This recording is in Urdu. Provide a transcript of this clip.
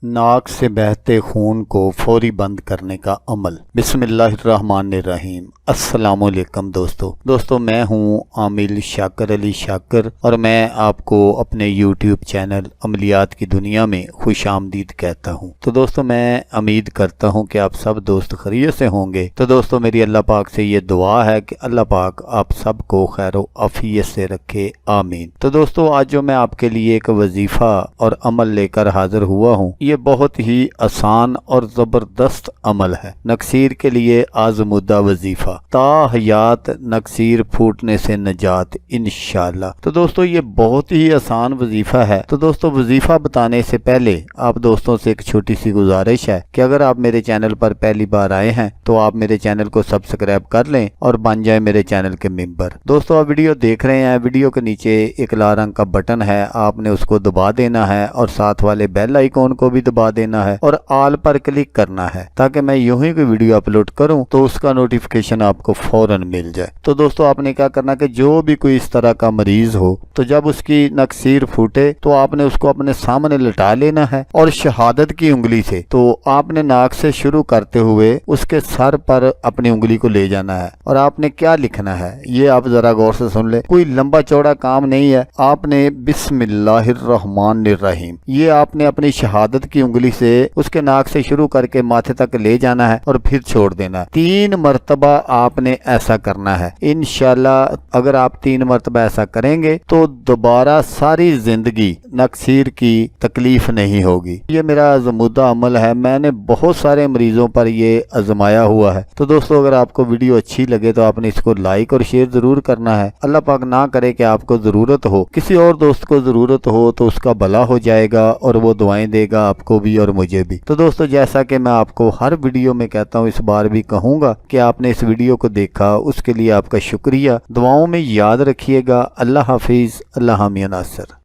ناک سے بہتے خون کو فوری بند کرنے کا عمل۔ بسم اللہ الرحمن الرحیم۔ السلام علیکم دوستو میں ہوں عامل شاکر علی شاکر اور میں آپ کو اپنے یوٹیوب چینل عملیات کی دنیا میں خوش آمدید کہتا ہوں۔ تو دوستو میں امید کرتا ہوں کہ آپ سب دوست خیریت سے ہوں گے۔ تو دوستو میری اللہ پاک سے یہ دعا ہے کہ اللہ پاک آپ سب کو خیر و عافیت سے رکھے، آمین۔ تو دوستو آج جو میں آپ کے لیے ایک وظیفہ اور عمل لے کر حاضر ہوا ہوں، یہ بہت ہی آسان اور زبردست عمل ہے۔ نکسیر کے لیے آزمودہ وظیفہ، تا حیات نکسیر پھوٹنے سے نجات انشاءاللہ۔ تو دوستو یہ بہت ہی آسان وظیفہ ہے۔ تو دوستو وظیفہ بتانے سے پہلے آپ دوستوں سے ایک چھوٹی سی گزارش ہے کہ اگر آپ میرے چینل پر پہلی بار آئے ہیں تو آپ میرے چینل کو سبسکرائب کر لیں اور بن جائیں میرے چینل کے ممبر۔ دوستو آپ ویڈیو دیکھ رہے ہیں، ویڈیو کے نیچے ایک لال رنگ کا بٹن ہے، آپ نے اس کو دبا دینا ہے اور ساتھ والے بیل آئیکن کو بھی دبا دینا ہے اور آل پر کلک کرنا ہے تاکہ میں یوں ہی کوئی ویڈیو اپلوڈ کروں تو اس کا نوٹیفیکیشن آپ کو فوراً مل جائے۔ تو دوستو آپ نے کیا کرنا کہ جو بھی کوئی اس طرح کا مریض ہو تو جب اس کی نکسیر پھوٹے تو آپ نے اس کو اپنے سامنے لٹا لینا ہے اور شہادت کی انگلی سے تو آپ نے ناک سے شروع کرتے ہوئے اس کے سر پر اپنی انگلی کو لے جانا ہے اور آپ نے کیا لکھنا ہے یہ آپ ذرا غور سے سن لیں۔ کوئی لمبا چوڑا کام نہیں ہے، آپ نے بسم اللہ الرحمن الرحیم یہ آپ نے اپنی شہادت کی انگلی سے اس کے ناک سے شروع کر کے ماتھے تک لے جانا ہے اور پھر چھوڑ دینا ہے۔ 3 مرتبہ آپ نے ایسا کرنا ہے۔ انشاءاللہ اگر آپ 3 مرتبہ ایسا کریں گے تو دوبارہ ساری زندگی نکسیر کی تکلیف نہیں ہوگی۔ یہ میرا آزمودہ عمل ہے، میں نے بہت سارے مریضوں پر یہ آزمایا ہوا ہے۔ تو دوستو اگر آپ کو ویڈیو اچھی لگے تو آپ نے اس کو لائک اور شیئر ضرور کرنا ہے۔ اللہ پاک نہ کرے کہ آپ کو ضرورت ہو، کسی اور دوست کو ضرورت ہو تو اس کا بھلا ہو جائے گا اور وہ دعائیں دے گا آپ کو بھی اور مجھے بھی۔ تو دوستو جیسا کہ میں آپ کو ہر ویڈیو میں کہتا ہوں، اس بار بھی کہوں گا کہ آپ نے اس ویڈیو کو دیکھا، اس کے لیے آپ کا شکریہ۔ دعاؤں میں یاد رکھیے گا۔ اللہ حافظ، اللہ حامی ناصر۔